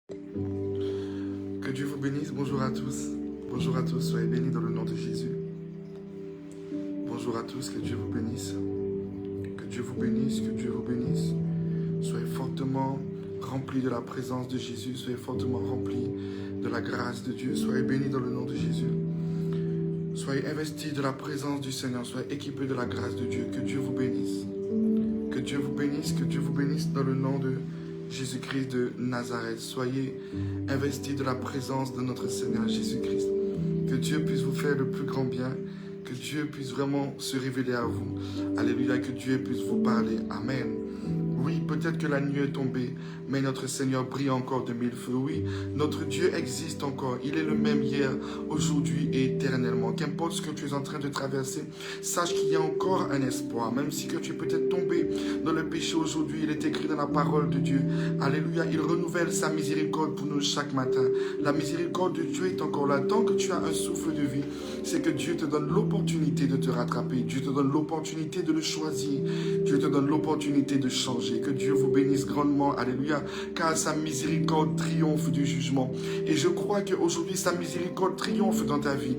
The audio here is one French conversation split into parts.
Que Dieu vous bénisse. Bonjour à tous. Bonjour à tous. Soyez bénis dans le nom de Jésus. Bonjour à tous. Que Dieu vous bénisse. Que Dieu vous bénisse. Que Dieu vous bénisse. Soyez fortement remplis de la présence de Jésus. Soyez fortement remplis de la grâce de Dieu. Soyez bénis dans le nom de Jésus. Soyez investis de la présence du Seigneur. Soyez équipés de la grâce de Dieu. Que Dieu vous bénisse. Que Dieu vous bénisse. Que Dieu vous bénisse dans le nom de Jésus-Christ de Nazareth. Soyez investis de la présence de notre Seigneur Jésus-Christ. Que Dieu puisse vous faire le plus grand bien. Que Dieu puisse vraiment se révéler à vous. Alléluia. Que Dieu puisse vous parler. Amen. Oui, peut-être que la nuit est tombée, mais notre Seigneur brille encore de mille feux. Oui, notre Dieu existe encore. Il est le même hier, aujourd'hui et éternellement. Qu'importe ce que tu es en train de traverser, sache qu'il y a encore un espoir. Même si que tu es peut-être tombé dans le péché aujourd'hui, il est écrit dans la parole de Dieu. Alléluia, il renouvelle sa miséricorde pour nous chaque matin. La miséricorde de Dieu est encore là. Tant que tu as un souffle de vie, c'est que Dieu te donne l'opportunité de te rattraper. Dieu te donne l'opportunité de le choisir. Dieu te donne l'opportunité de changer. Que Dieu vous bénisse grandement, alléluia, car sa miséricorde triomphe du jugement. Et je crois qu'aujourd'hui, sa miséricorde triomphe dans ta vie.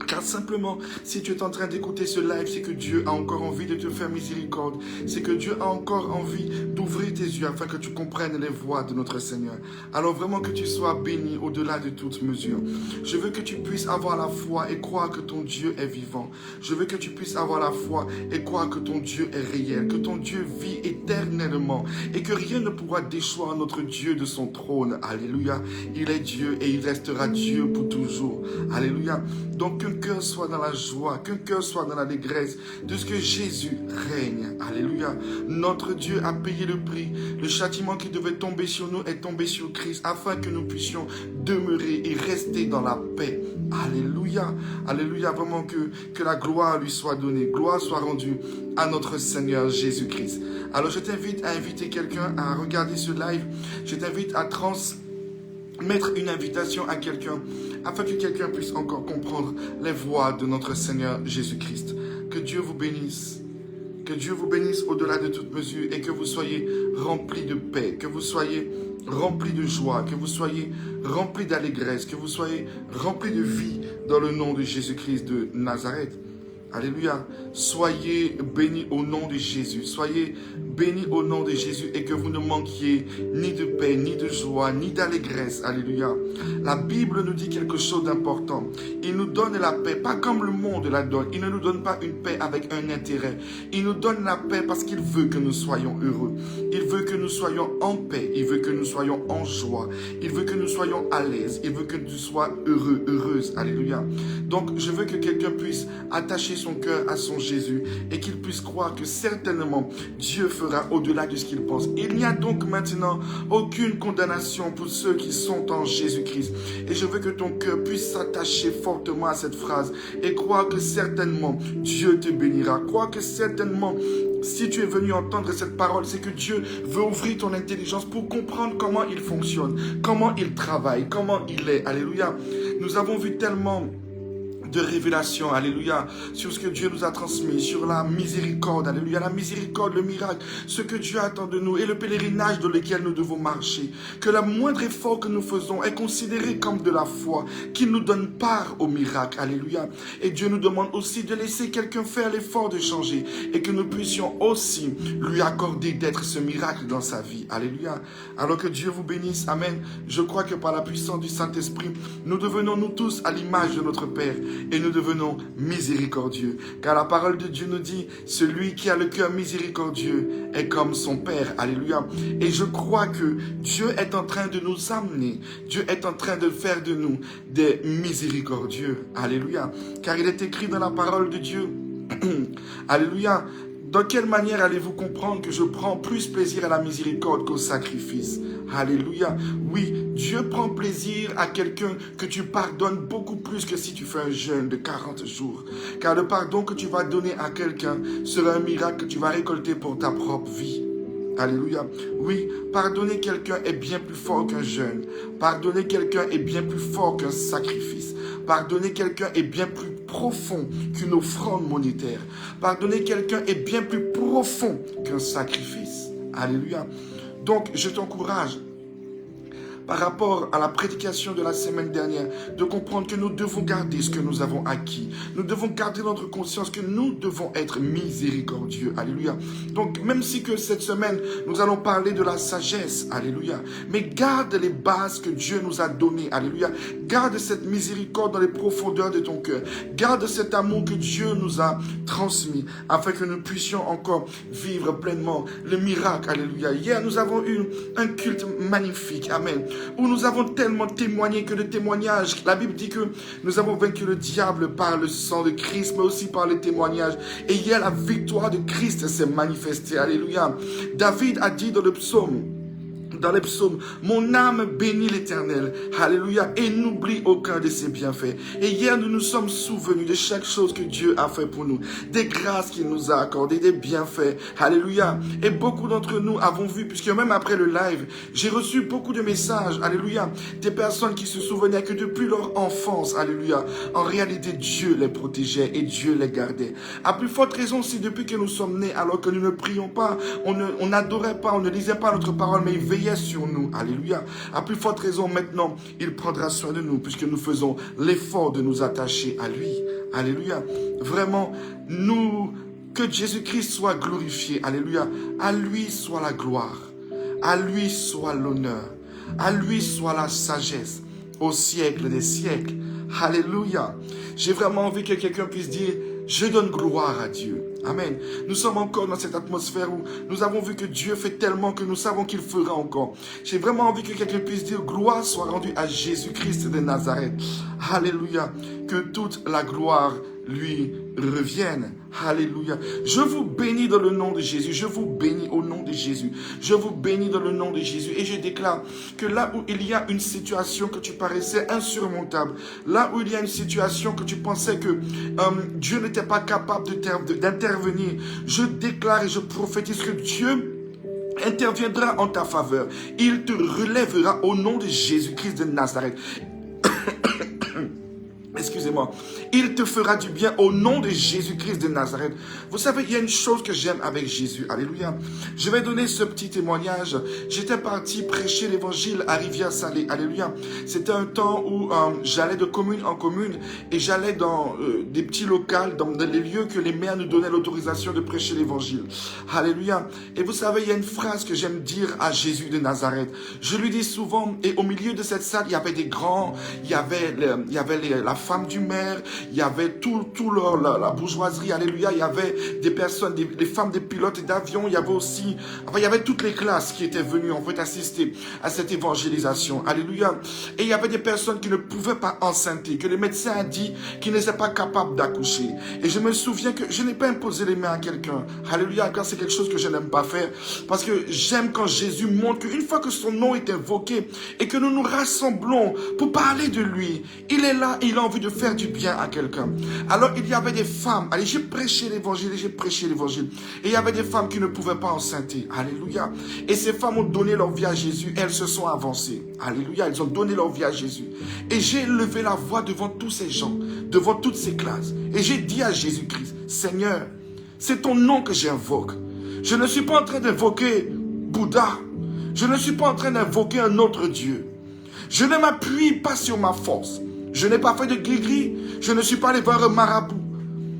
Car simplement, si tu es en train d'écouter ce live, c'est que Dieu a encore envie de te faire miséricorde. C'est que Dieu a encore envie d'ouvrir tes yeux afin que tu comprennes les voies de notre Seigneur. Alors vraiment que tu sois béni au-delà de toute mesure. Je veux que tu puisses avoir la foi et croire que ton Dieu est vivant. Je veux que tu puisses avoir la foi et croire que ton Dieu est réel, que ton Dieu vit éternellement et que rien ne pourra déchoir notre Dieu de son trône. Alléluia. Il est Dieu et il restera Dieu pour toujours. Alléluia. Donc qu'un cœur soit dans la joie, qu'un cœur soit dans la dégresse de ce que Jésus règne. Alléluia. Notre Dieu a payé le prix. Le châtiment qui devait tomber sur nous est tombé sur Christ afin que nous puissions demeurer et rester dans la paix. Alléluia. Alléluia. Vraiment que la gloire lui soit donnée. Gloire soit rendue à notre Seigneur Jésus-Christ. Alors je t'invite à inviter quelqu'un à regarder ce live. Je t'invite à mettre une invitation à quelqu'un afin que quelqu'un puisse encore comprendre les voies de notre Seigneur Jésus-Christ. Que Dieu vous bénisse. Que Dieu vous bénisse au-delà de toute mesure et que vous soyez remplis de paix, que vous soyez remplis de joie, que vous soyez remplis d'allégresse, que vous soyez remplis de vie dans le nom de Jésus-Christ de Nazareth. Alléluia. Soyez bénis au nom de Jésus. Soyez bénis au nom de Jésus et que vous ne manquiez ni de paix, ni de joie, ni d'allégresse. Alléluia. La Bible nous dit quelque chose d'important. Il nous donne la paix, pas comme le monde la donne. Il ne nous donne pas une paix avec un intérêt. Il nous donne la paix parce qu'il veut que nous soyons heureux. Il veut que nous soyons en paix. Il veut que nous soyons en joie. Il veut que nous soyons à l'aise. Il veut que tu sois heureux, heureuse. Alléluia. Donc, je veux que quelqu'un puisse attacher son cœur à son Jésus et qu'il puisse croire que certainement Dieu fera au-delà de ce qu'il pense. Il n'y a donc maintenant aucune condamnation pour ceux qui sont en Jésus-Christ. Et je veux que ton cœur puisse s'attacher fortement à cette phrase et croire que certainement Dieu te bénira. Croire que certainement si tu es venu entendre cette parole, c'est que Dieu veut ouvrir ton intelligence pour comprendre comment il fonctionne, comment il travaille, comment il est. Alléluia. Nous avons vu tellement de révélation, alléluia, sur ce que Dieu nous a transmis, sur la miséricorde, alléluia, la miséricorde, le miracle, ce que Dieu attend de nous et le pèlerinage dans lequel nous devons marcher. Que le moindre effort que nous faisons est considéré comme de la foi, qu'il nous donne part au miracle, alléluia. Et Dieu nous demande aussi de laisser quelqu'un faire l'effort de changer et que nous puissions aussi lui accorder d'être ce miracle dans sa vie, alléluia. Alors que Dieu vous bénisse, amen. Je crois que par la puissance du Saint-Esprit, nous devenons nous tous à l'image de notre Père. Et nous devenons miséricordieux. Car la parole de Dieu nous dit, celui qui a le cœur miséricordieux est comme son Père. Alléluia. Et je crois que Dieu est en train de nous amener. Dieu est en train de faire de nous des miséricordieux. Alléluia. Car il est écrit dans la parole de Dieu. Alléluia. Dans quelle manière allez-vous comprendre que je prends plus plaisir à la miséricorde qu'au sacrifice? Alléluia. Oui, Dieu prend plaisir à quelqu'un que tu pardonnes beaucoup plus que si tu fais un jeûne de 40 jours. Car le pardon que tu vas donner à quelqu'un sera un miracle que tu vas récolter pour ta propre vie. Alléluia. Oui, pardonner quelqu'un est bien plus fort qu'un jeûne. Pardonner quelqu'un est bien plus fort qu'un sacrifice. Pardonner quelqu'un est bien plus profond qu'une offrande monétaire. Pardonner quelqu'un est bien plus profond qu'un sacrifice. Alléluia. Donc, je t'encourage par rapport à la prédication de la semaine dernière, de comprendre que nous devons garder ce que nous avons acquis. Nous devons garder notre conscience que nous devons être miséricordieux. Alléluia. Donc, même si que cette semaine, nous allons parler de la sagesse. Alléluia. Mais garde les bases que Dieu nous a données. Alléluia. Garde cette miséricorde dans les profondeurs de ton cœur. Garde cet amour que Dieu nous a transmis afin que nous puissions encore vivre pleinement le miracle. Alléluia. Hier, nous avons eu un culte magnifique. Amen. Où nous avons tellement témoigné que le témoignage, la Bible dit que nous avons vaincu le diable par le sang de Christ, mais aussi par le témoignage. Et hier, la victoire de Christ s'est manifestée. Alléluia. David a dit dans les psaumes, mon âme bénit l'Éternel, alléluia, et n'oublie aucun de ses bienfaits. Et hier, nous nous sommes souvenus de chaque chose que Dieu a fait pour nous, des grâces qu'il nous a accordées, des bienfaits, alléluia. Et beaucoup d'entre nous avons vu, puisque même après le live, j'ai reçu beaucoup de messages, alléluia, des personnes qui se souvenaient que depuis leur enfance, alléluia, en réalité, Dieu les protégeait et Dieu les gardait. À plus forte raison, si depuis que nous sommes nés, alors que nous ne prions pas, on n'adorait pas, on ne lisait pas notre parole, mais il veillait sur nous. Alléluia. À plus forte raison, maintenant, il prendra soin de nous puisque nous faisons l'effort de nous attacher à lui. Alléluia. Vraiment, que Jésus-Christ soit glorifié. Alléluia. À lui soit la gloire. À lui soit l'honneur. À lui soit la sagesse. Au siècle des siècles. Alléluia. J'ai vraiment envie que quelqu'un puisse dire, je donne gloire à Dieu. Amen. Nous sommes encore dans cette atmosphère où nous avons vu que Dieu fait tellement que nous savons qu'il fera encore. J'ai vraiment envie que quelqu'un puisse dire gloire soit rendue à Jésus-Christ de Nazareth. Alléluia. Que toute la gloire lui revienne. Alléluia. Je vous bénis dans le nom de Jésus. Je vous bénis au nom de Jésus. Je vous bénis dans le nom de Jésus. Et je déclare que là où il y a une situation que tu paraissais insurmontable, là où il y a une situation que tu pensais que Dieu n'était pas capable d'intervenir, je déclare et je prophétise que Dieu interviendra en ta faveur. Il te relèvera au nom de Jésus-Christ de Nazareth. Excusez-moi. Il te fera du bien au nom de Jésus-Christ de Nazareth. Vous savez, il y a une chose que j'aime avec Jésus. Alléluia. Je vais donner ce petit témoignage. J'étais parti prêcher l'évangile à Rivière-Salée. Alléluia. C'était un temps où j'allais de commune en commune et j'allais dans des petits locals, dans les lieux que les maires nous donnaient l'autorisation de prêcher l'évangile. Alléluia. Et vous savez, il y a une phrase que j'aime dire à Jésus de Nazareth. Je lui dis souvent, et au milieu de cette salle, il y avait des grands, il y avait la femme du maire, il y avait la bourgeoisie, alléluia, il y avait des personnes, des femmes des pilotes d'avion, il y avait aussi, il y avait toutes les classes qui étaient venues en fait assister à cette évangélisation, alléluia. Et il y avait des personnes qui ne pouvaient pas enceinter, que le médecin a dit qu'ils n'étaient pas capables d'accoucher. Et je me souviens que je n'ai pas imposé les mains à quelqu'un, alléluia, car c'est quelque chose que je n'aime pas faire, parce que j'aime quand Jésus montre qu'une fois que son nom est invoqué et que nous nous rassemblons pour parler de lui, il est là, il a envie de faire du bien à quelqu'un. Alors il y avait des femmes, allez, j'ai prêché l'évangile. Et il y avait des femmes qui ne pouvaient pas enceinter. Alléluia. Et ces femmes ont donné leur vie à Jésus. Elles se sont avancées. Alléluia. Elles ont donné leur vie à Jésus. Et j'ai levé la voix devant tous ces gens, devant toutes ces classes. Et j'ai dit à Jésus-Christ, Seigneur, c'est ton nom que j'invoque. Je ne suis pas en train d'invoquer Bouddha. Je ne suis pas en train d'invoquer un autre Dieu. Je ne m'appuie pas sur ma force. Je n'ai pas fait de gris-gris. Je ne suis pas allé voir un marabout.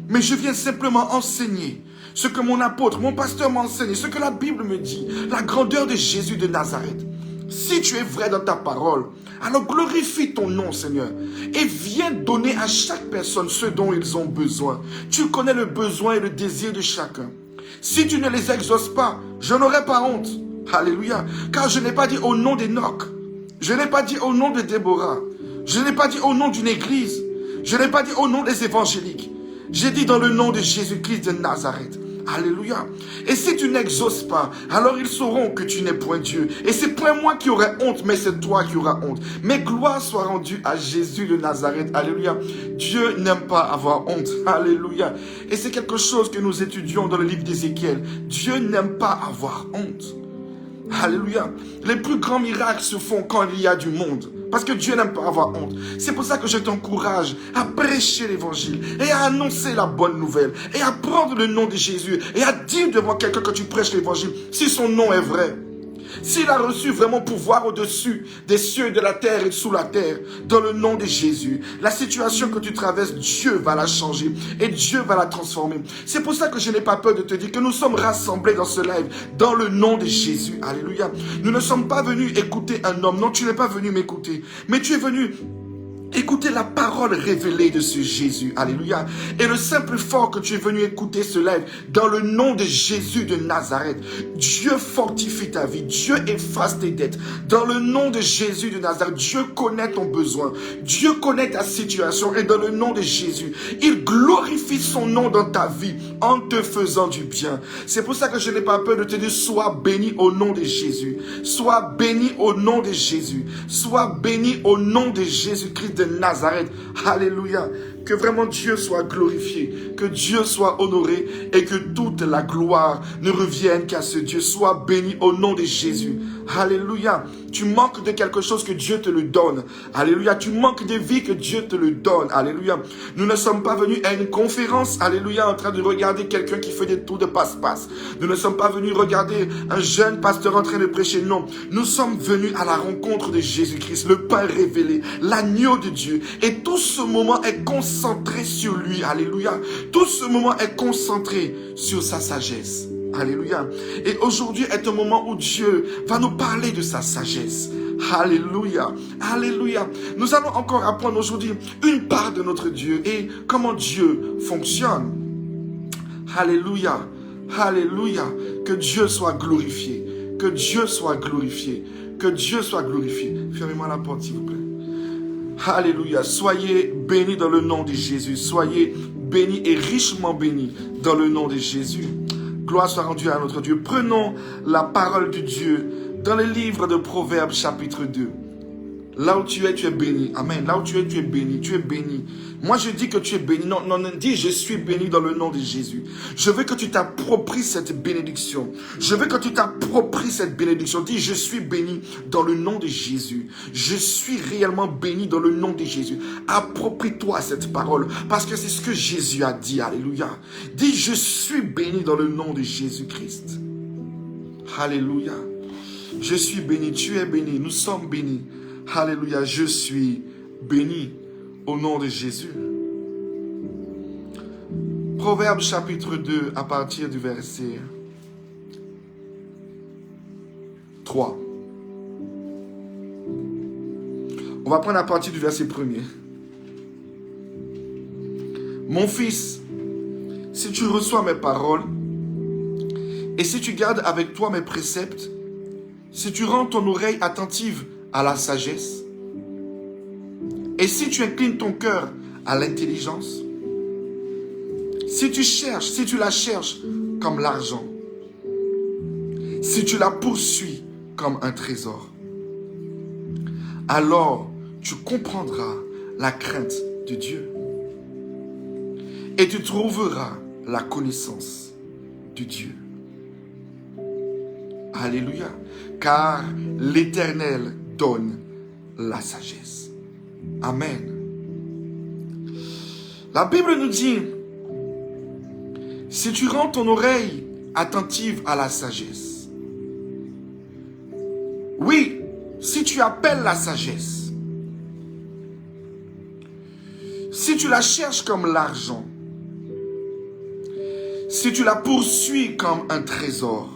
Mais je viens simplement enseigner ce que mon apôtre, mon pasteur m'a enseigné, ce que la Bible me dit, la grandeur de Jésus de Nazareth. Si tu es vrai dans ta parole, alors glorifie ton nom, Seigneur, et viens donner à chaque personne ce dont ils ont besoin. Tu connais le besoin et le désir de chacun. Si tu ne les exauces pas, je n'aurai pas honte. Alléluia. Car je n'ai pas dit au nom d'Enoch. Je n'ai pas dit au nom de Déborah. Je n'ai pas dit au nom d'une église. Je n'ai pas dit au nom des évangéliques. J'ai dit dans le nom de Jésus-Christ de Nazareth. Alléluia. Et si tu n'exauces pas, alors ils sauront que tu n'es point Dieu. Et c'est point moi qui aurai honte, mais c'est toi qui auras honte. Mais gloire soit rendue à Jésus de Nazareth. Alléluia. Dieu n'aime pas avoir honte. Alléluia. Et c'est quelque chose que nous étudions dans le livre d'Ézéchiel. Dieu n'aime pas avoir honte. Alléluia. Les plus grands miracles se font quand il y a du monde. Parce que Dieu n'aime pas avoir honte. C'est pour ça que je t'encourage à prêcher l'évangile et à annoncer la bonne nouvelle et à prendre le nom de Jésus et à dire devant quelqu'un que tu prêches l'évangile si son nom est vrai. s'il a reçu vraiment pouvoir au-dessus des cieux et de la terre et sous la terre, dans le nom de Jésus, la situation que tu traverses, Dieu va la changer et Dieu va la transformer. C'est pour ça que je n'ai pas peur de te dire que nous sommes rassemblés dans ce live, dans le nom de Jésus. Alléluia. Nous ne sommes pas venus écouter un homme. Non, tu n'es pas venu m'écouter, mais tu es venu écouter la parole révélée de ce Jésus. Alléluia. Et le simple fort que tu es venu écouter se lève dans le nom de Jésus de Nazareth. Dieu fortifie ta vie. Dieu efface tes dettes. Dans le nom de Jésus de Nazareth, Dieu connaît ton besoin. Dieu connaît ta situation. Et dans le nom de Jésus, il glorifie son nom dans ta vie en te faisant du bien. C'est pour ça que je n'ai pas peur de te dire, sois béni au nom de Jésus. Sois béni au nom de Jésus. Sois béni au nom de Jésus-Christ de Nazareth. Alléluia. Que vraiment Dieu soit glorifié, que Dieu soit honoré et que toute la gloire ne revienne qu'à ce Dieu. Sois béni au nom de Jésus. Alléluia. Tu manques de quelque chose, que Dieu te le donne. Alléluia. Tu manques de vie, que Dieu te le donne. Alléluia. Nous ne sommes pas venus à une conférence, alléluia, en train de regarder quelqu'un qui fait des tours de passe-passe. Nous ne sommes pas venus regarder un jeune pasteur en train de prêcher. Non. Nous sommes venus à la rencontre de Jésus-Christ, le pain révélé, l'agneau de Dieu. Et tout ce moment est concentré sur lui. Alléluia. Tout ce moment est concentré sur sa sagesse. Alléluia. Et aujourd'hui est un moment où Dieu va nous parler de sa sagesse. Alléluia. Alléluia. Nous allons encore apprendre aujourd'hui une part de notre Dieu et comment Dieu fonctionne. Alléluia. Alléluia. Que Dieu soit glorifié. Que Dieu soit glorifié. Que Dieu soit glorifié. Fermez-moi la porte, s'il vous plaît. Alléluia. Soyez bénis dans le nom de Jésus. Soyez bénis et richement bénis dans le nom de Jésus. Gloire soit rendue à notre Dieu. Prenons la parole de Dieu dans le livre de Proverbes chapitre 2. Là où tu es béni. Amen. Là où tu es béni. Tu es béni. Moi, je dis que tu es béni. Non, non, non, dis, je suis béni dans le nom de Jésus. Je veux que tu t'appropries cette bénédiction. Je veux que tu t'appropries cette bénédiction. Dis, je suis béni dans le nom de Jésus. Je suis réellement béni dans le nom de Jésus. Approprie-toi cette parole, parce que c'est ce que Jésus a dit. Alléluia. Dis, je suis béni dans le nom de Jésus-Christ. Alléluia. Je suis béni. Tu es béni. Nous sommes bénis. Alléluia, je suis béni au nom de Jésus. Proverbes chapitre 2 à partir du verset 3. On va prendre à partir du verset 1er. Mon fils, si tu reçois mes paroles et si tu gardes avec toi mes préceptes, si tu rends ton oreille attentive à la sagesse, et si tu inclines ton cœur à l'intelligence, si tu la cherches comme l'argent, si tu la poursuis comme un trésor, alors tu comprendras la crainte de Dieu et tu trouveras la connaissance de Dieu. Alléluia. Car l'Éternel donne la sagesse. Amen. La Bible nous dit, si tu rends ton oreille attentive à la sagesse, oui, si tu appelles la sagesse, si tu la cherches comme l'argent, si tu la poursuis comme un trésor,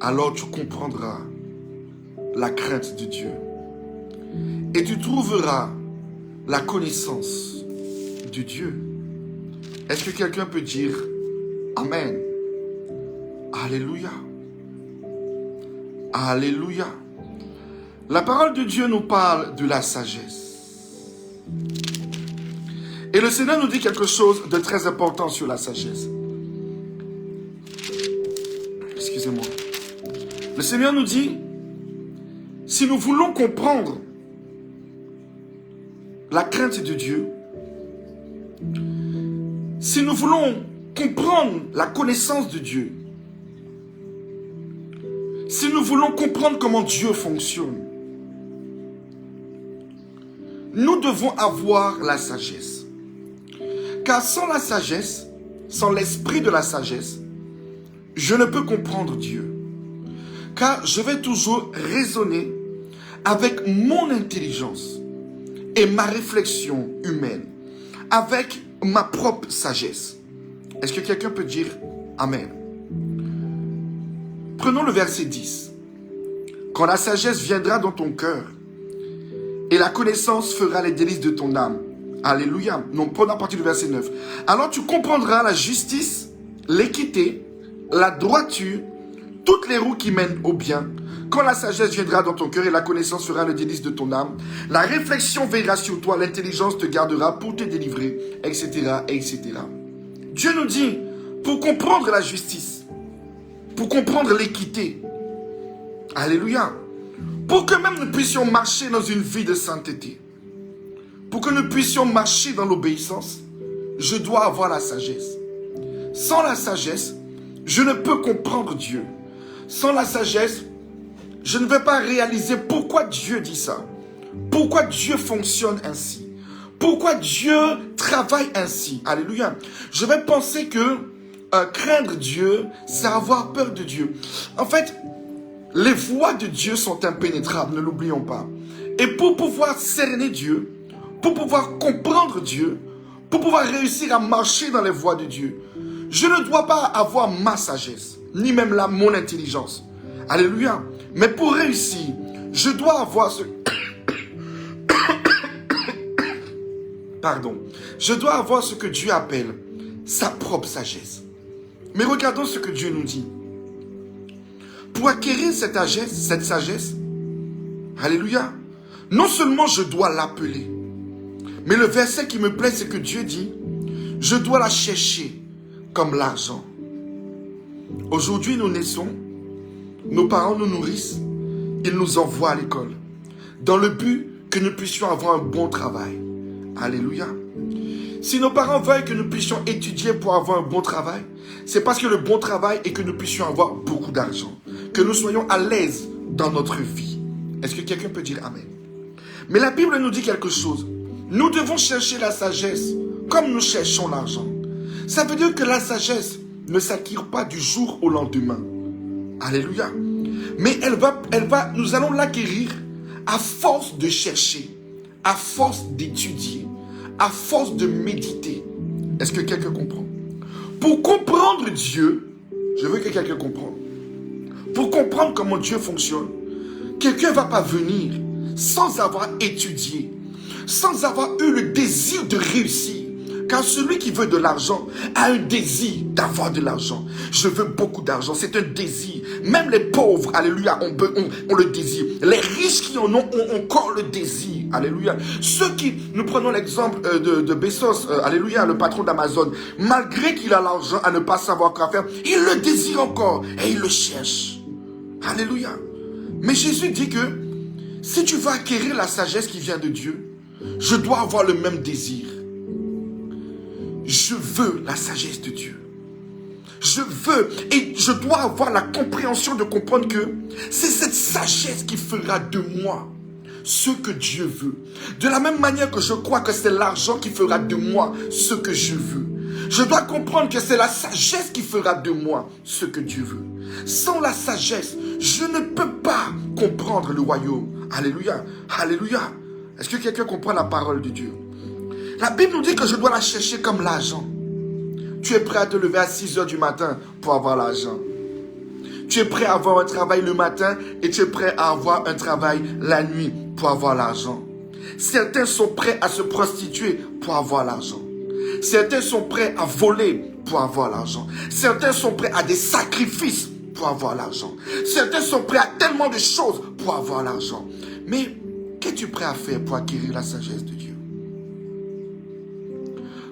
alors tu comprendras la crainte de Dieu et tu trouveras la connaissance de Dieu. Est-ce que quelqu'un peut dire Amen? Alléluia. Alléluia. La parole de Dieu nous parle de la sagesse. Et le Seigneur nous dit quelque chose de très important sur la sagesse. Excusez-moi. Le Seigneur nous dit, si nous voulons comprendre la crainte de Dieu, si nous voulons comprendre la connaissance de Dieu, si nous voulons comprendre comment Dieu fonctionne, nous devons avoir la sagesse. Car sans la sagesse, sans l'esprit de la sagesse, je ne peux comprendre Dieu. Car je vais toujours raisonner avec mon intelligence et ma réflexion humaine, avec ma propre sagesse. Est-ce que quelqu'un peut dire Amen? Prenons le verset 10. Quand la sagesse viendra dans ton cœur et la connaissance fera les délices de ton âme. Alléluia. Non, prenons à partir du verset 9. Alors tu comprendras la justice, l'équité, la droiture, toutes les roues qui mènent au bien. Quand la sagesse viendra dans ton cœur et la connaissance fera le délice de ton âme, la réflexion veillera sur toi, l'intelligence te gardera pour te délivrer, etc., etc. Dieu nous dit, pour comprendre la justice, pour comprendre l'équité, alléluia, pour que même nous puissions marcher dans une vie de sainteté, pour que nous puissions marcher dans l'obéissance, je dois avoir la sagesse. Sans la sagesse, je ne peux comprendre Dieu. Sans la sagesse, je ne vais pas réaliser pourquoi Dieu dit ça. Pourquoi Dieu fonctionne ainsi. Pourquoi Dieu travaille ainsi. Alléluia. Je vais penser que craindre Dieu, c'est avoir peur de Dieu. En fait, les voies de Dieu sont impénétrables, ne l'oublions pas. Et pour pouvoir cerner Dieu, pour pouvoir comprendre Dieu, pour pouvoir réussir à marcher dans les voies de Dieu, je ne dois pas avoir ma sagesse, ni même là mon intelligence. Alléluia. Mais pour réussir, je dois avoir ce... Pardon. Je dois avoir ce que Dieu appelle sa propre sagesse. Mais regardons ce que Dieu nous dit. Pour acquérir cette sagesse, alléluia, non seulement je dois l'appeler, mais le verset qui me plaît, c'est que Dieu dit, je dois la chercher comme l'argent. Aujourd'hui, nous naissons, nos parents nous nourrissent, ils nous envoient à l'école, dans le but que nous puissions avoir un bon travail. Alléluia. Si nos parents veulent que nous puissions étudier pour avoir un bon travail, c'est parce que le bon travail est que nous puissions avoir beaucoup d'argent, que nous soyons à l'aise dans notre vie. Est-ce que quelqu'un peut dire Amen? Mais la Bible nous dit quelque chose. Nous devons chercher la sagesse comme nous cherchons l'argent. Ça veut dire que la sagesse ne s'acquiert pas du jour au lendemain. Alléluia. Mais nous allons l'acquérir à force de chercher, à force d'étudier, à force de méditer. Est-ce que quelqu'un comprend? Pour comprendre Dieu, je veux que quelqu'un comprenne. Pour comprendre comment Dieu fonctionne, quelqu'un ne va pas venir sans avoir étudié, sans avoir eu le désir de réussir. Car celui qui veut de l'argent a un désir d'avoir de l'argent. Je veux beaucoup d'argent, c'est un désir. Même les pauvres, alléluia, ont le désir. Les riches qui en ont encore le désir, alléluia. Ceux qui, nous prenons l'exemple de Bezos, alléluia, le patron d'Amazon. Malgré qu'il a l'argent à ne pas savoir quoi faire, il le désire encore et il le cherche. Alléluia. Mais Jésus dit que si tu veux acquérir la sagesse qui vient de Dieu, je dois avoir le même désir. Je veux la sagesse de Dieu. Je veux et je dois avoir la compréhension de comprendre que c'est cette sagesse qui fera de moi ce que Dieu veut. De la même manière que je crois que c'est l'argent qui fera de moi ce que je veux. Je dois comprendre que c'est la sagesse qui fera de moi ce que Dieu veut. Sans la sagesse, je ne peux pas comprendre le royaume. Alléluia. Alléluia. Est-ce que quelqu'un comprend la parole de Dieu? La Bible nous dit que je dois la chercher comme l'argent. Tu es prêt à te lever à 6 heures du matin pour avoir l'argent. Tu es prêt à avoir un travail le matin et tu es prêt à avoir un travail la nuit pour avoir l'argent. Certains sont prêts à se prostituer pour avoir l'argent. Certains sont prêts à voler pour avoir l'argent. Certains sont prêts à des sacrifices pour avoir l'argent. Certains sont prêts à tellement de choses pour avoir l'argent. Mais qu'es-tu prêt à faire pour acquérir la sagesse de Dieu?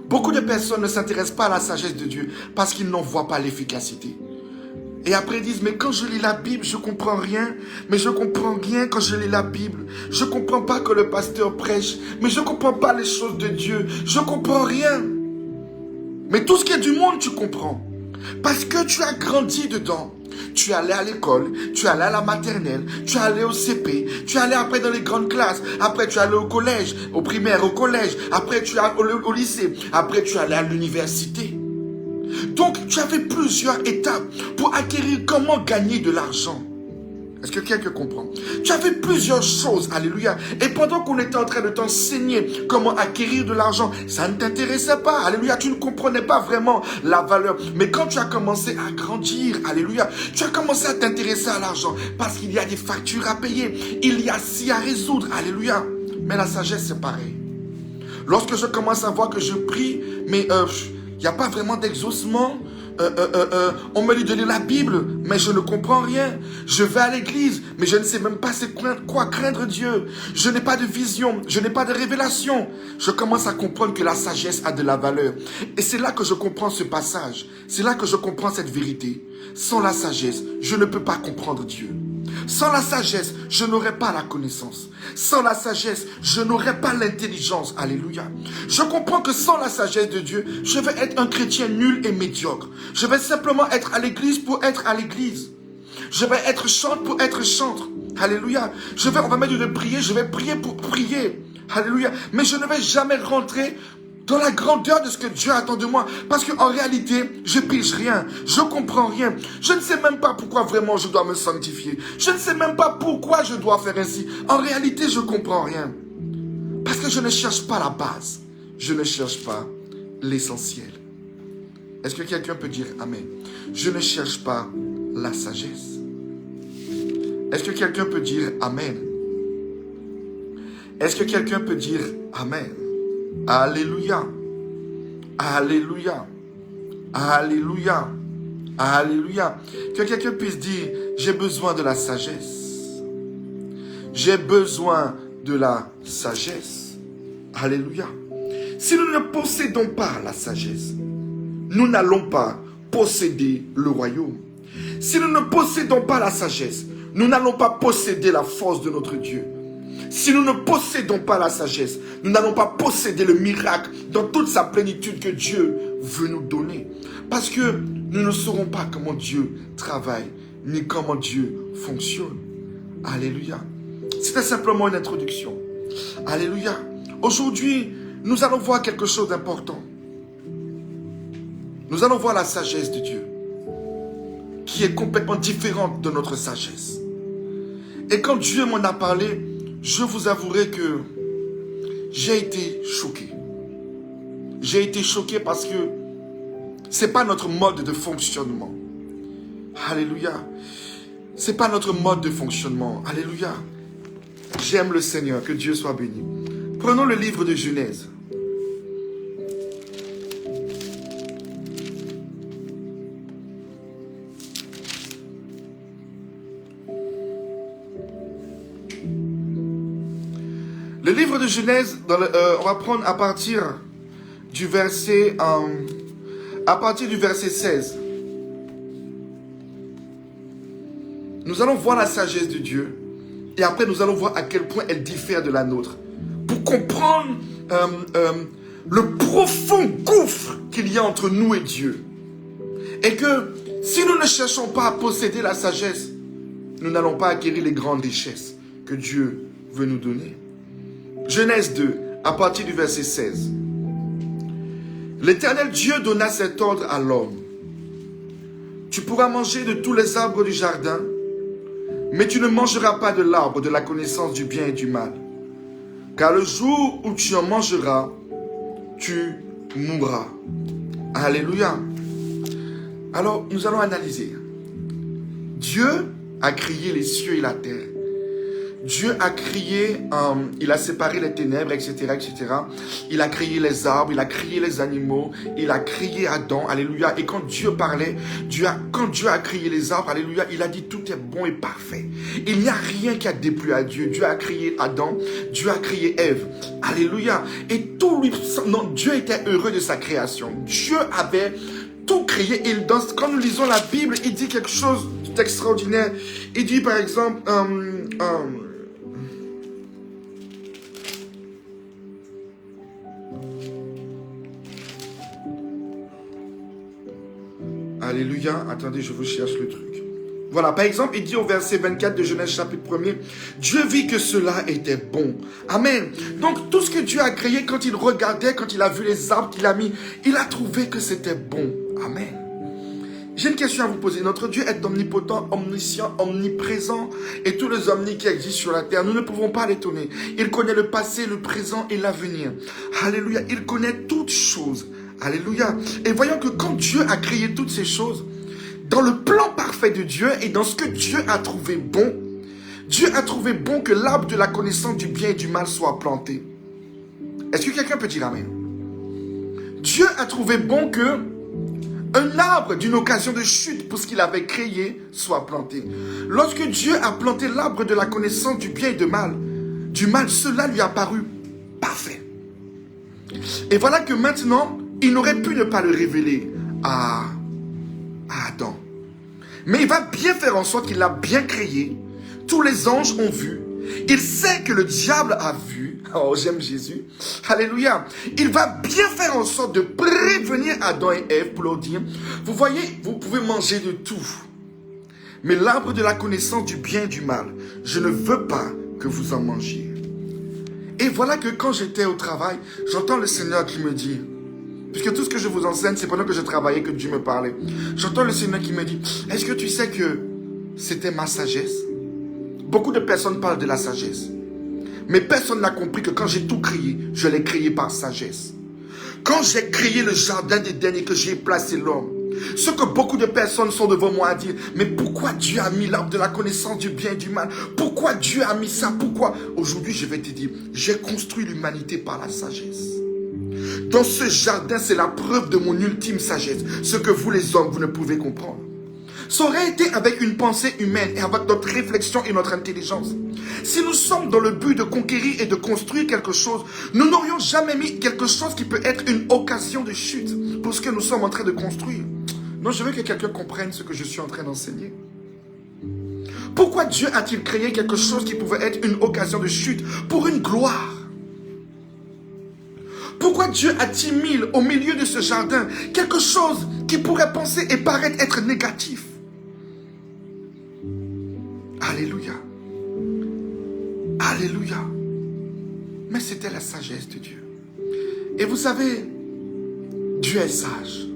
Beaucoup de personnes ne s'intéressent pas à la sagesse de Dieu parce qu'ils n'en voient pas l'efficacité. Et après ils disent, mais quand je lis la Bible, je ne comprends rien. Mais je comprends rien quand je lis la Bible. Je ne comprends pas que le pasteur prêche. Mais je ne comprends pas les choses de Dieu. Je ne comprends rien. Mais tout ce qui est du monde, tu comprends. Parce que tu as grandi dedans. Tu es allé à l'école, tu es allé à la maternelle, tu es allé au CP, tu es allé après dans les grandes classes, après tu es allé au collège, au primaire, au collège, après tu es allé au lycée, après tu es allé à l'université. Donc tu avais plusieurs étapes pour acquérir comment gagner de l'argent. Est-ce que quelqu'un comprend? Tu as fait plusieurs choses, alléluia. Et pendant qu'on était en train de t'enseigner comment acquérir de l'argent, ça ne t'intéressait pas, alléluia. Tu ne comprenais pas vraiment la valeur. Mais quand tu as commencé à grandir, alléluia, tu as commencé à t'intéresser à l'argent parce qu'il y a des factures à payer, il y a ci à résoudre, alléluia. Mais la sagesse, c'est pareil. Lorsque je commence à voir que je prie, mais il n'y a pas vraiment d'exaucement, on me dit de lire la Bible, mais je ne comprends rien. Je vais à l'église, mais je ne sais même pas c'est quoi craindre Dieu. Je n'ai pas de vision, je n'ai pas de révélation. Je commence à comprendre que la sagesse a de la valeur. Et c'est là que je comprends ce passage. C'est là que je comprends cette vérité. Sans la sagesse, je ne peux pas comprendre Dieu. Sans la sagesse, je n'aurai pas la connaissance. Sans la sagesse, je n'aurai pas l'intelligence. Alléluia. Je comprends que sans la sagesse de Dieu, je vais être un chrétien nul et médiocre. Je vais simplement être à l'église pour être à l'église. Je vais être chantre pour être chantre. Alléluia. On va me dire de prier, je vais prier pour prier. Alléluia. Mais je ne vais jamais rentrer dans la grandeur de ce que Dieu attend de moi. Parce qu'en réalité, je pige rien. Je comprends rien. Je ne sais même pas pourquoi vraiment je dois me sanctifier. Je ne sais même pas pourquoi je dois faire ainsi. En réalité, je comprends rien. Parce que je ne cherche pas la base. Je ne cherche pas l'essentiel. Est-ce que quelqu'un peut dire Amen? Je ne cherche pas la sagesse. Est-ce que quelqu'un peut dire Amen? Est-ce que quelqu'un peut dire Amen? Alléluia. Alléluia. Alléluia. Alléluia. Que quelqu'un puisse dire, j'ai besoin de la sagesse. J'ai besoin de la sagesse. Alléluia. Si nous ne possédons pas la sagesse, nous n'allons pas posséder le royaume. Si nous ne possédons pas la sagesse, nous n'allons pas posséder la force de notre Dieu. Si nous ne possédons pas la sagesse, nous n'allons pas posséder le miracle dans toute sa plénitude que Dieu veut nous donner. Parce que nous ne saurons pas comment Dieu travaille, ni comment Dieu fonctionne. Alléluia. C'était simplement une introduction. Alléluia. Aujourd'hui, nous allons voir quelque chose d'important. Nous allons voir la sagesse de Dieu, qui est complètement différente de notre sagesse. Et quand Dieu m'en a parlé, je vous avouerai que j'ai été choqué. J'ai été choqué parce que ce n'est pas notre mode de fonctionnement. Alléluia. Ce n'est pas notre mode de fonctionnement. Alléluia. J'aime le Seigneur, que Dieu soit béni. Prenons le livre de Genèse. Le livre de Genèse, on va prendre à partir du verset 16. Nous allons voir la sagesse de Dieu et après nous allons voir à quel point elle diffère de la nôtre. Pour comprendre le profond gouffre qu'il y a entre nous et Dieu. Et que si nous ne cherchons pas à posséder la sagesse, nous n'allons pas acquérir les grandes richesses que Dieu veut nous donner. Genèse 2, à partir du verset 16. L'Éternel Dieu donna cet ordre à l'homme. Tu pourras manger de tous les arbres du jardin, mais tu ne mangeras pas de l'arbre de la connaissance du bien et du mal. Car le jour où tu en mangeras, tu mourras. Alléluia. Alors, nous allons analyser. Dieu a créé les cieux et la terre. Dieu a créé, il a séparé les ténèbres, etc., etc. Il a créé les arbres, il a créé les animaux, il a créé Adam, alléluia. Et quand Dieu parlait, quand Dieu a créé les arbres, alléluia, il a dit tout est bon et parfait. Il n'y a rien qui a déplu à Dieu. Dieu a créé Adam, Dieu a créé Ève, alléluia. Et Dieu était heureux de sa création. Dieu avait tout créé. Et quand nous lisons la Bible, il dit quelque chose d'extraordinaire. Il dit par exemple, alléluia, attendez, je vous cherche le truc. Voilà, par exemple, il dit au verset 24 de Genèse chapitre 1er, Dieu vit que cela était bon. Amen. Donc, tout ce que Dieu a créé, quand il regardait, quand il a vu les arbres qu'il a mis, il a trouvé que c'était bon. Amen. J'ai une question à vous poser. Notre Dieu est omnipotent, omniscient, omniprésent et tous les omnis qui existent sur la terre. Nous ne pouvons pas l'étonner. Il connaît le passé, le présent et l'avenir. Alléluia. Il connaît toutes choses. Alléluia. Et voyons que quand Dieu a créé toutes ces choses, dans le plan parfait de Dieu et dans ce que Dieu a trouvé bon, Dieu a trouvé bon que l'arbre de la connaissance du bien et du mal soit planté. Est-ce que quelqu'un peut dire amen? Dieu a trouvé bon que un arbre d'une occasion de chute pour ce qu'il avait créé soit planté. Lorsque Dieu a planté l'arbre de la connaissance du bien et du mal, cela lui a paru parfait. Et voilà que maintenant, il n'aurait pu ne pas le révéler à Adam. Mais il va bien faire en sorte qu'il l'a bien créé. Tous les anges ont vu. Il sait que le diable a vu. Oh, j'aime Jésus. Alléluia. Il va bien faire en sorte de prévenir Adam et Ève pour leur dire, vous voyez, vous pouvez manger de tout. Mais l'arbre de la connaissance du bien et du mal, je ne veux pas que vous en mangiez. Et voilà que quand j'étais au travail, j'entends le Seigneur qui me dit, puisque tout ce que je vous enseigne, c'est pendant que je travaillais que Dieu me parlait. J'entends le Seigneur qui me dit, est-ce que tu sais que c'était ma sagesse? Beaucoup de personnes parlent de la sagesse. Mais personne n'a compris que quand j'ai tout créé, je l'ai créé par sagesse. Quand j'ai créé le jardin d'Éden et que j'ai placé l'homme, ce que beaucoup de personnes sont devant moi à dire, mais pourquoi Dieu a mis l'arbre de la connaissance du bien et du mal? Pourquoi Dieu a mis ça? Pourquoi? Aujourd'hui, je vais te dire, j'ai construit l'humanité par la sagesse. Dans ce jardin, c'est la preuve de mon ultime sagesse. Ce que vous les hommes, vous ne pouvez comprendre. Ça aurait été avec une pensée humaine et avec notre réflexion et notre intelligence. Si nous sommes dans le but de conquérir et de construire quelque chose, nous n'aurions jamais mis quelque chose qui peut être une occasion de chute pour ce que nous sommes en train de construire. Non, je veux que quelqu'un comprenne ce que je suis en train d'enseigner. Pourquoi Dieu a-t-il créé quelque chose qui pouvait être une occasion de chute pour une gloire? Pourquoi Dieu a-t-il mis au milieu de ce jardin quelque chose qui pourrait penser et paraître être négatif? Alléluia. Alléluia. Mais c'était la sagesse de Dieu. Et vous savez, Dieu est sage.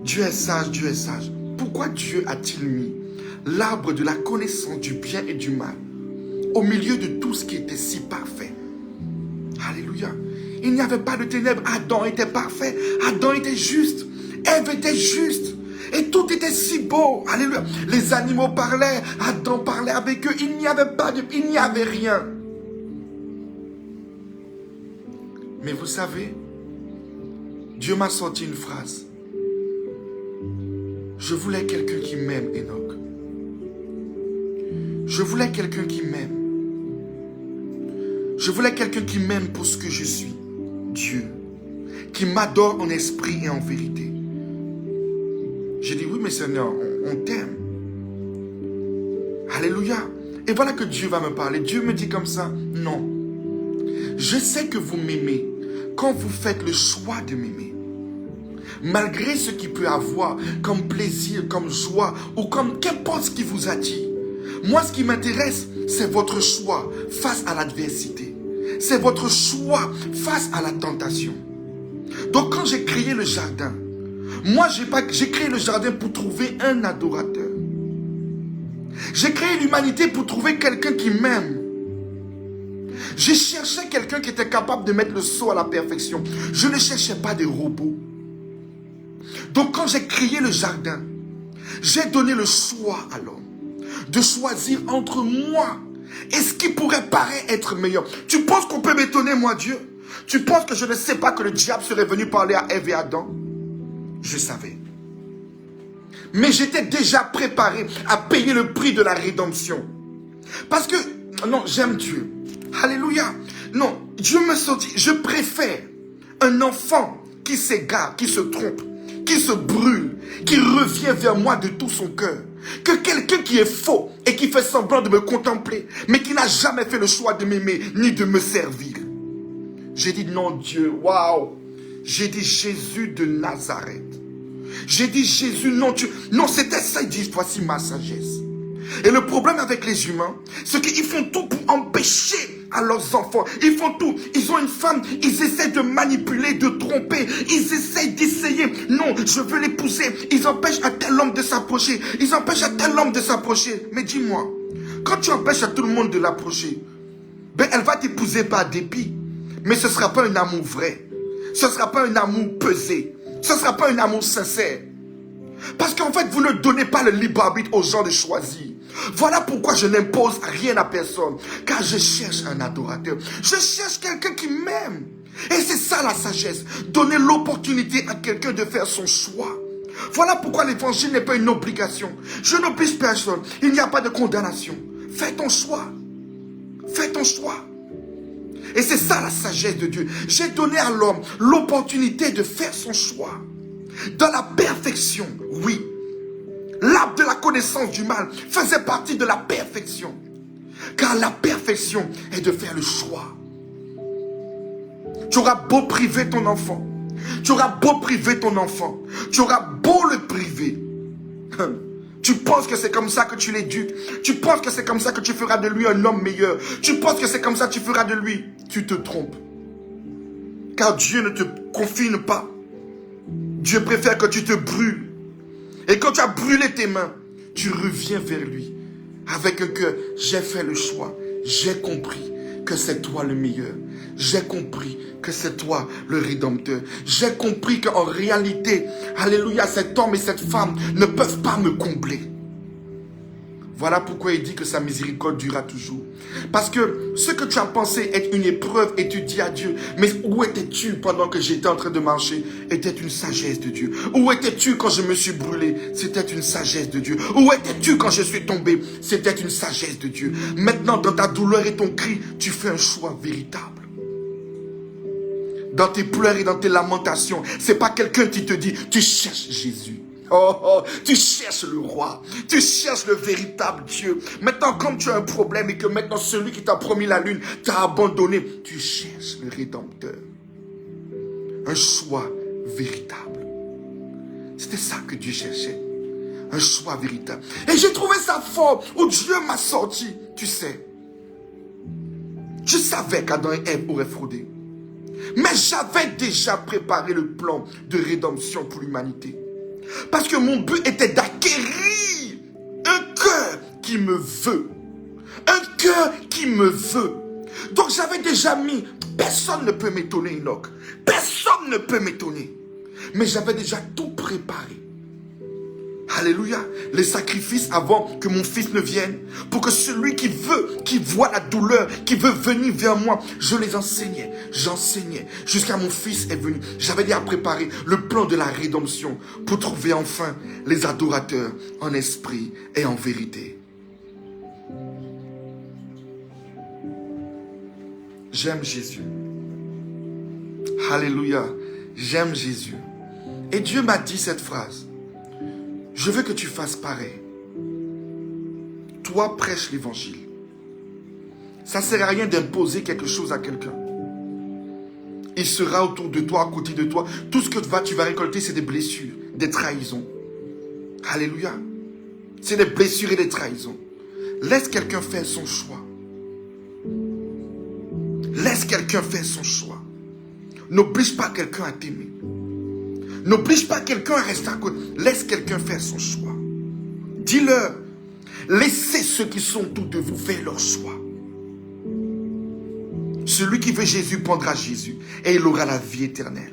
Dieu est sage, Dieu est sage. Pourquoi Dieu a-t-il mis l'arbre de la connaissance du bien et du mal au milieu de tout ce qui était si parfait? Alléluia. Il n'y avait pas de ténèbres. Adam était parfait. Adam était juste. Ève était juste. Et tout était si beau. Alléluia. Les animaux parlaient. Adam parlait avec eux. Il n'y avait rien. Mais vous savez, Dieu m'a sorti une phrase. Je voulais quelqu'un qui m'aime, Enoch. Je voulais quelqu'un qui m'aime. Je voulais quelqu'un qui m'aime pour ce que je suis, Dieu. Qui m'adore en esprit et en vérité. J'ai dit, oui, mais Seigneur, on t'aime. Alléluia. Et voilà que Dieu va me parler. Dieu me dit comme ça, non. Je sais que vous m'aimez quand vous faites le choix de m'aimer. Malgré ce qu'il peut avoir comme plaisir, comme joie, ou comme qu'importe ce qui vous attire. Moi, ce qui m'intéresse, c'est votre choix face à l'adversité. C'est votre choix face à la tentation. Donc quand j'ai créé le jardin, moi j'ai créé le jardin pour trouver un adorateur. J'ai créé l'humanité pour trouver quelqu'un qui m'aime. J'ai cherché quelqu'un qui était capable de mettre le saut à la perfection. Je ne cherchais pas des robots. Donc quand j'ai créé le jardin, j'ai donné le choix à l'homme de choisir entre moi et ce qui pourrait paraître être meilleur. Tu penses qu'on peut m'étonner, moi, Dieu? Tu penses que je ne sais pas que le diable serait venu parler à Ève et Adam? Je savais. Mais j'étais déjà préparé à payer le prix de la rédemption. Parce que, non, j'aime Dieu. Alléluia. Non, Dieu me sortit. Je préfère un enfant qui s'égare, qui se trompe, qui se brûle, qui revient vers moi de tout son cœur, que quelqu'un qui est faux et qui fait semblant de me contempler, mais qui n'a jamais fait le choix de m'aimer ni de me servir. J'ai dit non, Dieu, waouh. J'ai dit Jésus de Nazareth. J'ai dit Jésus, non, Dieu. Non, c'était ça, il dit, voici ma sagesse. Et le problème avec les humains, c'est qu'ils font tout pour empêcher à leurs enfants. Ils font tout. Ils ont une femme, ils essaient de manipuler, de tromper. Ils essaient d'essayer. Non, je veux l'épouser. Ils empêchent à tel homme de s'approcher. Ils empêchent à tel homme de s'approcher. Mais dis-moi, quand tu empêches à tout le monde de l'approcher, ben elle va t'épouser par dépit. Mais ce ne sera pas un amour vrai. Ce ne sera pas un amour pesé. Ce ne sera pas un amour sincère. Parce qu'en fait, vous ne donnez pas le libre arbitre aux gens de choisir. Voilà pourquoi je n'impose rien à personne. Car je cherche un adorateur. Je cherche quelqu'un qui m'aime. Et c'est ça la sagesse. Donner l'opportunité à quelqu'un de faire son choix. Voilà pourquoi l'évangile n'est pas une obligation. Je n'oblige personne. Il n'y a pas de condamnation. Fais ton choix. Fais ton choix. Et c'est ça la sagesse de Dieu. J'ai donné à l'homme l'opportunité de faire son choix. Dans la perfection, oui. L'arbre de la connaissance du mal faisait partie de la perfection. Car la perfection est de faire le choix. Tu auras beau priver ton enfant. Tu auras beau priver ton enfant. Tu auras beau le priver. Tu penses que c'est comme ça que tu l'éduques. Tu penses que c'est comme ça que tu feras de lui un homme meilleur. Tu penses que c'est comme ça que tu feras de lui. Tu te trompes. Car Dieu ne te confine pas. Dieu préfère que tu te brûles. Et quand tu as brûlé tes mains, tu reviens vers lui. Avec un cœur, j'ai fait le choix. J'ai compris que c'est toi le meilleur. J'ai compris que c'est toi le Rédempteur. J'ai compris qu'en réalité, alléluia, cet homme et cette femme ne peuvent pas me combler. Voilà pourquoi il dit que sa miséricorde durera toujours. Parce que ce que tu as pensé être une épreuve et tu dis à Dieu, mais où étais-tu pendant que j'étais en train de marcher? Était une sagesse de Dieu. Où étais-tu quand je me suis brûlé? C'était une sagesse de Dieu. Où étais-tu quand je suis tombé? C'était une sagesse de Dieu. Maintenant, dans ta douleur et ton cri, tu fais un choix véritable. Dans tes pleurs et dans tes lamentations, c'est pas quelqu'un qui te dit, tu cherches Jésus. Oh, oh, tu cherches le roi, tu cherches le véritable Dieu. Maintenant, comme tu as un problème et que maintenant celui qui t'a promis la lune t'a abandonné, tu cherches le Rédempteur. Un choix véritable. C'était ça que Dieu cherchait. Un choix véritable. Et j'ai trouvé ça fort où Dieu m'a sorti. Tu sais, je savais qu'Adam et Ève auraient fraudé. Mais j'avais déjà préparé le plan de rédemption pour l'humanité. Parce que mon but était d'acquérir un cœur qui me veut. Un cœur qui me veut. Donc j'avais déjà mis, personne ne peut m'étonner, Enoch. Personne ne peut m'étonner. Mais j'avais déjà tout préparé. Alléluia. Les sacrifices avant que mon fils ne vienne. Pour que celui qui veut, qui voit la douleur, qui veut venir vers moi, je les enseignais. J'enseignais. Jusqu'à mon fils est venu. J'avais déjà préparé le plan de la rédemption. Pour trouver enfin les adorateurs en esprit et en vérité. J'aime Jésus. Alléluia. J'aime Jésus. Et Dieu m'a dit cette phrase. Je veux que tu fasses pareil. Toi, prêche l'évangile. Ça ne sert à rien d'imposer quelque chose à quelqu'un. Il sera autour de toi, à côté de toi. Tout ce que tu vas récolter, c'est des blessures, des trahisons. Alléluia. C'est des blessures et des trahisons. Laisse quelqu'un faire son choix. Laisse quelqu'un faire son choix. N'oblige pas quelqu'un à t'aimer. N'oblige pas quelqu'un à rester à côté. Laisse quelqu'un faire son choix. Dis-leur, laissez ceux qui sont autour de vous faire leur choix. Celui qui veut Jésus prendra Jésus et il aura la vie éternelle.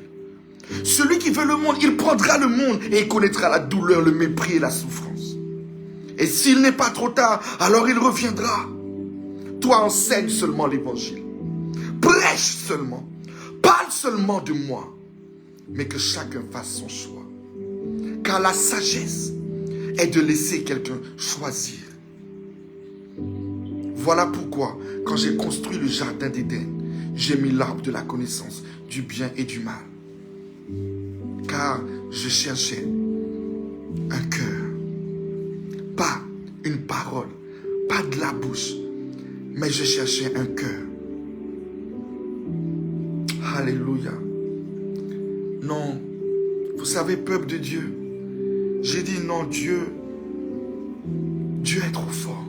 Celui qui veut le monde, il prendra le monde et il connaîtra la douleur, le mépris et la souffrance. Et s'il n'est pas trop tard, alors il reviendra. Toi, enseigne seulement l'évangile. Prêche seulement. Parle seulement de moi. Mais que chacun fasse son choix. Car la sagesse est de laisser quelqu'un choisir. Voilà pourquoi, quand j'ai construit le jardin d'Éden, j'ai mis l'arbre de la connaissance du bien et du mal. Car je cherchais un cœur. Pas une parole, pas de la bouche, mais je cherchais un cœur. Alléluia. Non, vous savez, peuple de Dieu, j'ai dit non, Dieu est trop fort.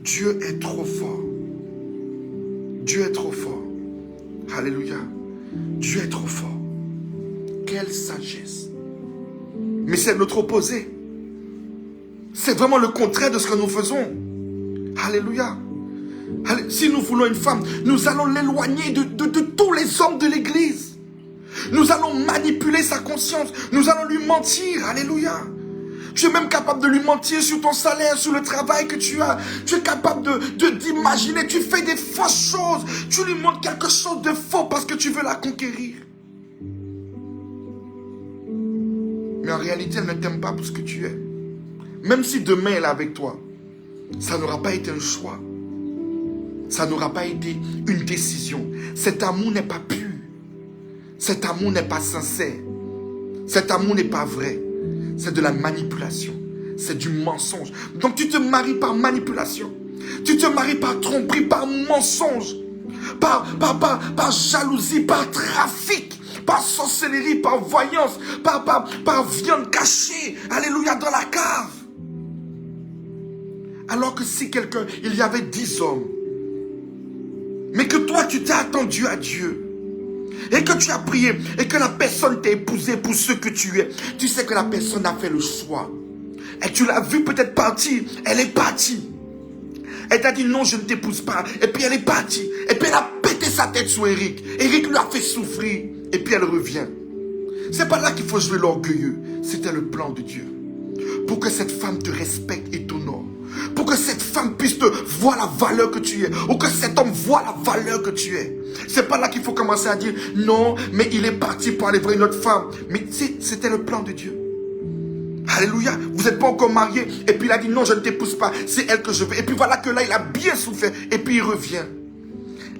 Dieu est trop fort. Dieu est trop fort. Alléluia. Dieu est trop fort. Quelle sagesse. Mais c'est notre opposé. C'est vraiment le contraire de ce que nous faisons. Alléluia. Si nous voulons une femme, nous allons l'éloigner de tous les hommes de l'église. Nous allons manipuler sa conscience. Nous allons lui mentir. Alléluia. Tu es même capable de lui mentir sur ton salaire, sur le travail que tu as. Tu es capable d'imaginer. Tu fais des fausses choses. Tu lui montres quelque chose de faux parce que tu veux la conquérir. Mais en réalité, elle ne t'aime pas pour ce que tu es. Même si demain elle est avec toi, ça n'aura pas été un choix. Ça n'aura pas été une décision. Cet amour n'est pas pur. Cet amour n'est pas sincère. Cet amour n'est pas vrai. C'est de la manipulation. C'est du mensonge. Donc tu te maries par manipulation. Tu te maries par tromperie, par mensonge. Par jalousie, par trafic. Par sorcellerie, par voyance. Par viande cachée. Alléluia, dans la cave. Alors que si quelqu'un, il y avait 10 hommes. Mais que toi tu t'es attendu à Dieu. Et que tu as prié. Et que la personne t'a épousé pour ce que tu es. Tu sais que la personne a fait le choix. Et tu l'as vu peut-être partir. Elle est partie. Elle t'a dit non, je ne t'épouse pas. Et puis elle est partie. Et puis elle a pété sa tête sur Eric. Eric lui a fait souffrir. Et puis elle revient. C'est pas là qu'il faut jouer l'orgueilleux. C'était le plan de Dieu. Pour que cette femme te respecte et t'honore. Pour que cette femme puisse te voir la valeur que tu es. Ou que cet homme voit la valeur que tu es. C'est pas là qu'il faut commencer à dire non, mais il est parti pour aller voir une autre femme. Mais c'était le plan de Dieu. Alléluia. Vous n'êtes pas encore mariés. Et puis il a dit non, je ne t'épouse pas. C'est elle que je veux. Et puis voilà que là, il a bien souffert. Et puis il revient.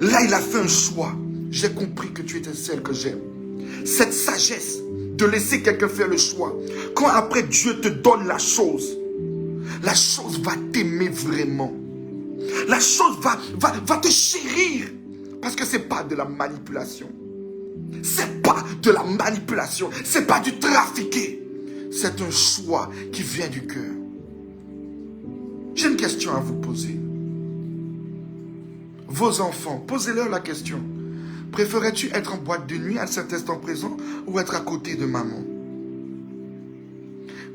Là, il a fait un choix. J'ai compris que tu étais celle que j'aime. Cette sagesse de laisser quelqu'un faire le choix. Quand après Dieu te donne la chose va t'aimer vraiment. La chose va te chérir. Parce que ce n'est pas de la manipulation. C'est pas de la manipulation. C'est pas du trafiqué. C'est un choix qui vient du cœur. J'ai une question à vous poser. Vos enfants, posez-leur la question. Préférais-tu être en boîte de nuit à cet instant présent ou être à côté de maman?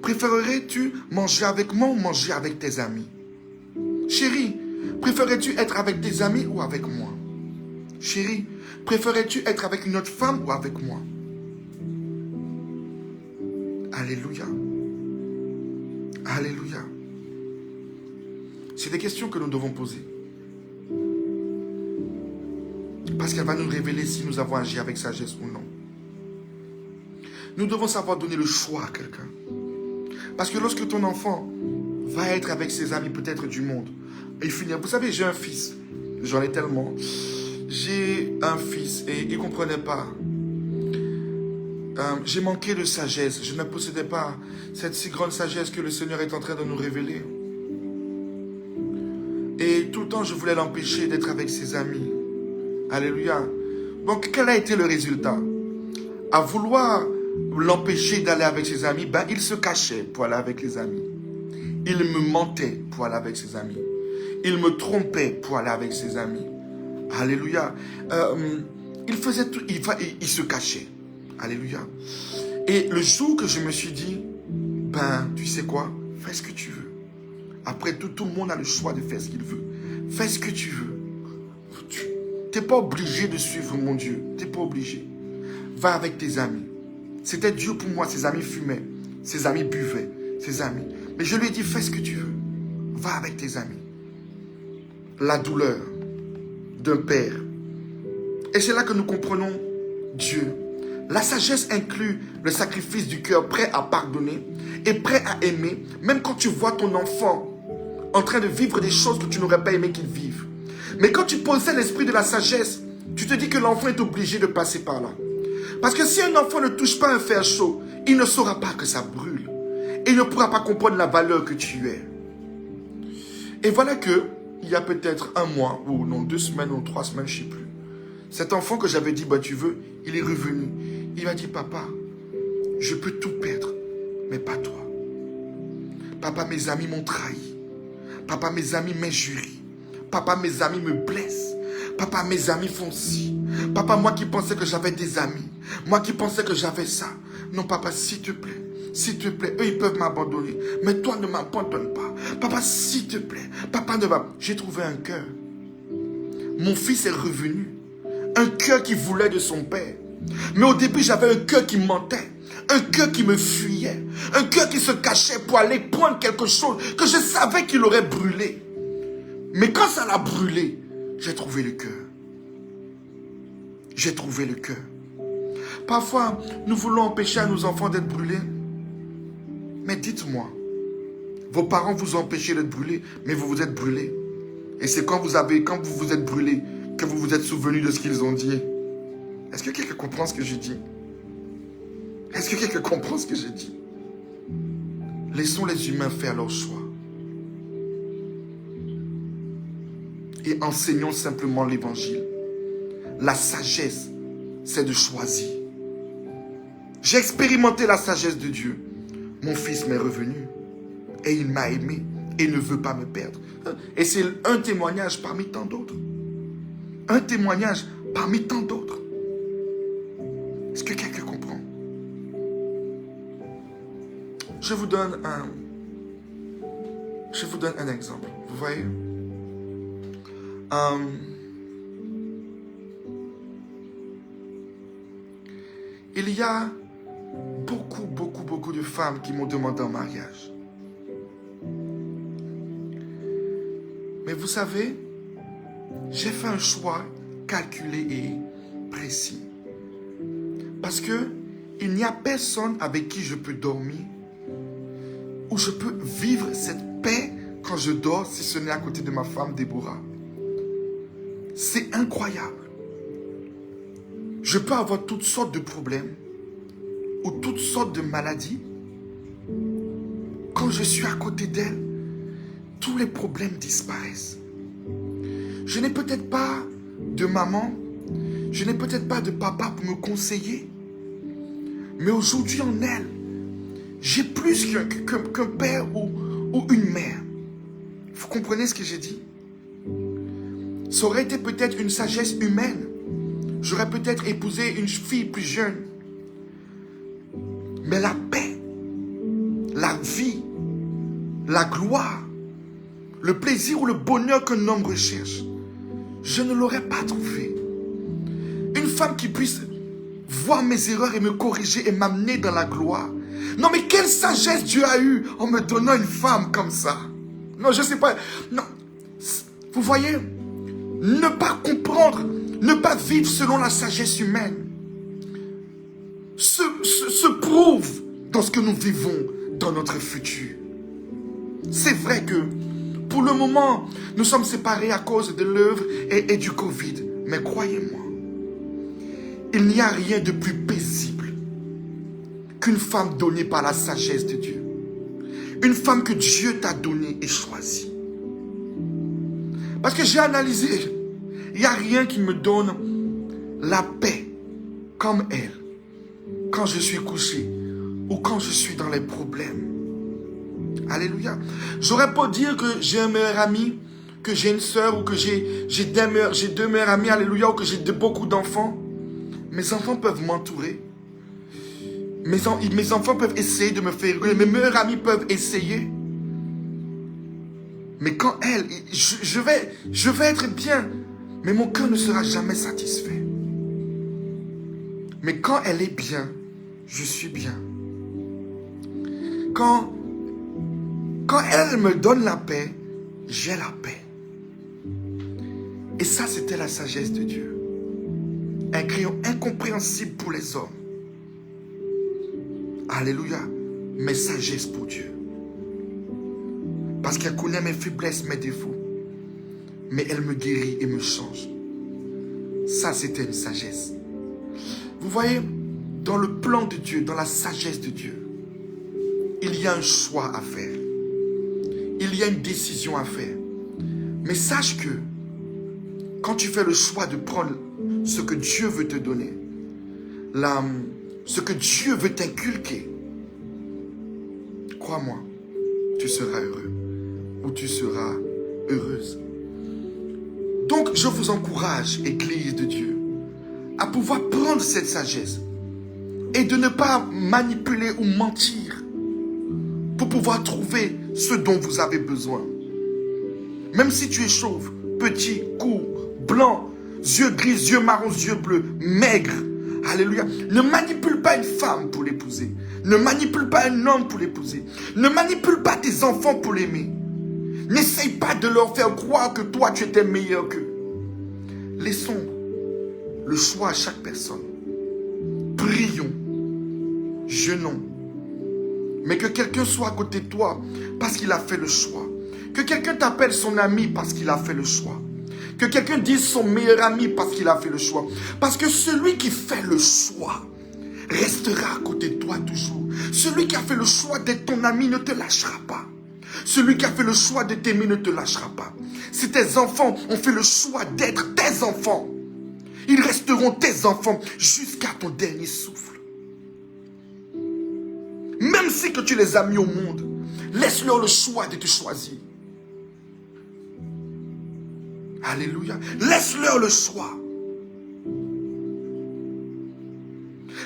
Préférerais-tu manger avec moi ou manger avec tes amis? Chérie, préférerais-tu être avec tes amis ou avec moi? Chérie, préférerais-tu être avec une autre femme ou avec moi? Alléluia. Alléluia. C'est des questions que nous devons poser. Parce qu'elle va nous révéler si nous avons agi avec sagesse ou non. Nous devons savoir donner le choix à quelqu'un. Parce que lorsque ton enfant va être avec ses amis peut-être du monde, il finit. Vous savez, j'ai un fils. J'en ai tellement. J'ai un fils et il ne comprenait pas. J'ai manqué de sagesse. Je ne possédais pas cette si grande sagesse que le Seigneur est en train de nous révéler. Et tout le temps, je voulais l'empêcher d'être avec ses amis. Alléluia. Donc, quel a été le résultat? À vouloir l'empêcher d'aller avec ses amis, il se cachait pour aller avec les amis. Il me mentait pour aller avec ses amis. Il me trompait pour aller avec ses amis. Alléluia. Il faisait tout, il se cachait. Alléluia. Et le jour que je me suis dit, tu sais quoi, fais ce que tu veux. Après tout le monde a le choix de faire ce qu'il veut. Fais ce que tu veux. Tu n'es pas obligé de suivre mon Dieu. Tu n'es pas obligé. Va avec tes amis. C'était dur pour moi. Ses amis fumaient. Ses amis buvaient. Ses amis. Mais je lui ai dit, fais ce que tu veux. Va avec tes amis. La douleur d'un père. Et c'est là que nous comprenons Dieu. La sagesse inclut le sacrifice du cœur prêt à pardonner et prêt à aimer, même quand tu vois ton enfant en train de vivre des choses que tu n'aurais pas aimé qu'il vive. Mais quand tu possèdes l'esprit de la sagesse, tu te dis que l'enfant est obligé de passer par là. Parce que si un enfant ne touche pas un fer chaud, il ne saura pas que ça brûle. Et il ne pourra pas comprendre la valeur que tu es. Et voilà que, il y a peut-être un mois, ou non, 2 semaines ou 3 semaines, je ne sais plus. Cet enfant que j'avais dit, tu veux, il est revenu. Il m'a dit, papa, je peux tout perdre, mais pas toi. Papa, mes amis m'ont trahi. Papa, mes amis m'injurient. Papa, mes amis me blessent. Papa, mes amis font ci. Papa, moi qui pensais que j'avais des amis. Moi qui pensais que j'avais ça. Non, papa, s'il te plaît. S'il te plaît, eux, ils peuvent m'abandonner. Mais toi, ne m'abandonne pas. Papa, s'il te plaît. Papa, ne va... J'ai trouvé un cœur. Mon fils est revenu. Un cœur qui voulait de son père. Mais au début, j'avais un cœur qui mentait. Un cœur qui me fuyait. Un cœur qui se cachait pour aller prendre quelque chose que je savais qu'il aurait brûlé. Mais quand ça l'a brûlé, j'ai trouvé le cœur. J'ai trouvé le cœur. Parfois, nous voulons empêcher à nos enfants d'être brûlés. Mais dites-moi, vos parents vous ont empêché d'être brûlés, mais vous vous êtes brûlés. Et c'est quand vous vous êtes brûlés que vous vous êtes souvenu de ce qu'ils ont dit. Est-ce que quelqu'un comprend ce que je dis? Est-ce que quelqu'un comprend ce que je dis? Laissons les humains faire leur choix. Et enseignons simplement l'évangile. La sagesse, c'est de choisir. J'ai expérimenté la sagesse de Dieu. Mon fils m'est revenu. Et il m'a aimé. Et ne veut pas me perdre. Et c'est un témoignage parmi tant d'autres. Un témoignage parmi tant d'autres. Est-ce que quelqu'un comprend? Je vous donne un exemple. Vous voyez? Il y a beaucoup de femmes qui m'ont demandé en mariage. Mais vous savez, j'ai fait un choix calculé et précis. Parce que il n'y a personne avec qui je peux dormir, où je peux vivre cette paix quand je dors, si ce n'est à côté de ma femme Déborah. C'est incroyable. Je peux avoir toutes sortes de problèmes ou toutes sortes de maladies. Quand je suis à côté d'elle, tous les problèmes disparaissent. Je n'ai peut-être pas de maman, je n'ai peut-être pas de papa pour me conseiller, mais aujourd'hui en elle, j'ai plus qu'un père ou une mère. Vous comprenez ce que j'ai dit? Ça aurait été peut-être une sagesse humaine. J'aurais peut-être épousé une fille plus jeune. Mais la paix, la vie, la gloire, le plaisir ou le bonheur qu'un homme recherche, je ne l'aurais pas trouvé. Une femme qui puisse voir mes erreurs et me corriger et m'amener dans la gloire. Non, mais quelle sagesse Dieu a eue en me donnant une femme comme ça. Non, je ne sais pas. Non, vous voyez, ne pas comprendre, ne pas vivre selon la sagesse humaine se prouve dans ce que nous vivons dans notre futur. C'est vrai que pour le moment, nous sommes séparés à cause de l'œuvre et du Covid. Mais croyez-moi, il n'y a rien de plus paisible qu'une femme donnée par la sagesse de Dieu. Une femme que Dieu t'a donnée et choisie. Parce que j'ai analysé, il n'y a rien qui me donne la paix comme elle. Quand je suis couché ou quand je suis dans les problèmes. Alléluia. J'aurais pas dire que j'ai un meilleur ami, que j'ai une soeur ou que j'ai deux meilleurs amis, alléluia, ou que j'ai beaucoup d'enfants. Mes enfants peuvent m'entourer. Mes enfants peuvent essayer de me faire rigoler. Mes meilleurs amis peuvent essayer. Mais quand elle, je vais être bien. Mais mon cœur ne sera jamais satisfait. Mais quand elle est bien, je suis bien. Quand elle me donne la paix, j'ai la paix. Et ça, c'était la sagesse de Dieu. Un crayon incompréhensible pour les hommes. Alléluia. Mais sagesse pour Dieu. Parce qu'elle connaît mes faiblesses, mes défauts. Mais elle me guérit et me change. Ça, c'était une sagesse. Vous voyez, dans le plan de Dieu, dans la sagesse de Dieu, il y a un choix à faire. Il y a une décision à faire. Mais sache que quand tu fais le choix de prendre ce que Dieu veut te donner, ce que Dieu veut t'inculquer, crois-moi, tu seras heureux ou tu seras heureuse. Donc, je vous encourage, Église de Dieu, à pouvoir prendre cette sagesse et de ne pas manipuler ou mentir pour pouvoir trouver ce dont vous avez besoin. Même si tu es chauve, petit, court, blanc, yeux gris, yeux marrons, yeux bleus, maigre, alléluia, ne manipule pas une femme pour l'épouser. Ne manipule pas un homme pour l'épouser. Ne manipule pas tes enfants pour l'aimer. N'essaye pas de leur faire croire que toi, tu étais meilleur qu'eux. Laissons le choix à chaque personne. Prions, jeûnons. Mais que quelqu'un soit à côté de toi parce qu'il a fait le choix. Que quelqu'un t'appelle son ami parce qu'il a fait le choix. Que quelqu'un dise son meilleur ami parce qu'il a fait le choix. Parce que celui qui fait le choix restera à côté de toi toujours. Celui qui a fait le choix d'être ton ami ne te lâchera pas. Celui qui a fait le choix de t'aimer ne te lâchera pas. Si tes enfants ont fait le choix d'être tes enfants, ils resteront tes enfants jusqu'à ton dernier souffle. Même si que tu les as mis au monde, laisse-leur le choix de te choisir. Alléluia. Laisse-leur le choix.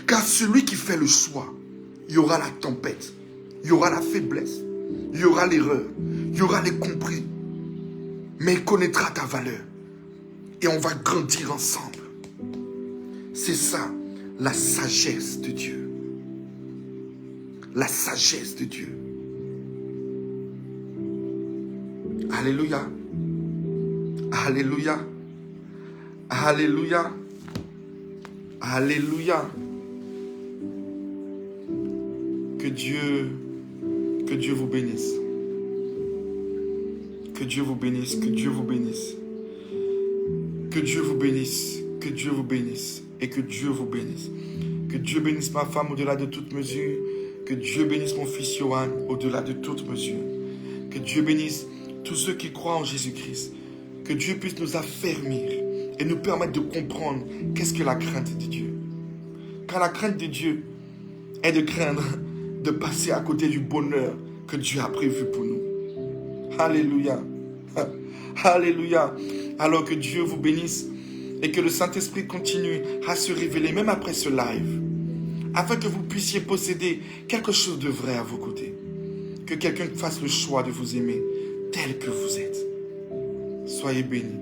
Car celui qui fait le choix, il y aura la tempête, il y aura la faiblesse, il y aura l'erreur, il y aura les compris. Mais il connaîtra ta valeur. Et on va grandir ensemble. C'est ça, la sagesse de Dieu. La sagesse de Dieu. Alléluia. Alléluia. Alléluia. Alléluia. Que Dieu vous bénisse. Que Dieu vous bénisse, que Dieu vous bénisse. Que Dieu vous bénisse, que Dieu vous bénisse et que Dieu vous bénisse. Que Dieu bénisse ma femme au-delà de toute mesure. Que Dieu bénisse mon fils Johan au-delà de toute mesure. Que Dieu bénisse tous ceux qui croient en Jésus-Christ. Que Dieu puisse nous affermir et nous permettre de comprendre qu'est-ce que la crainte de Dieu. Car la crainte de Dieu est de craindre de passer à côté du bonheur que Dieu a prévu pour nous. Alléluia. Alléluia. Alors que Dieu vous bénisse et que le Saint-Esprit continue à se révéler même après ce live, afin que vous puissiez posséder quelque chose de vrai à vos côtés. Que quelqu'un fasse le choix de vous aimer tel que vous êtes. Soyez bénis.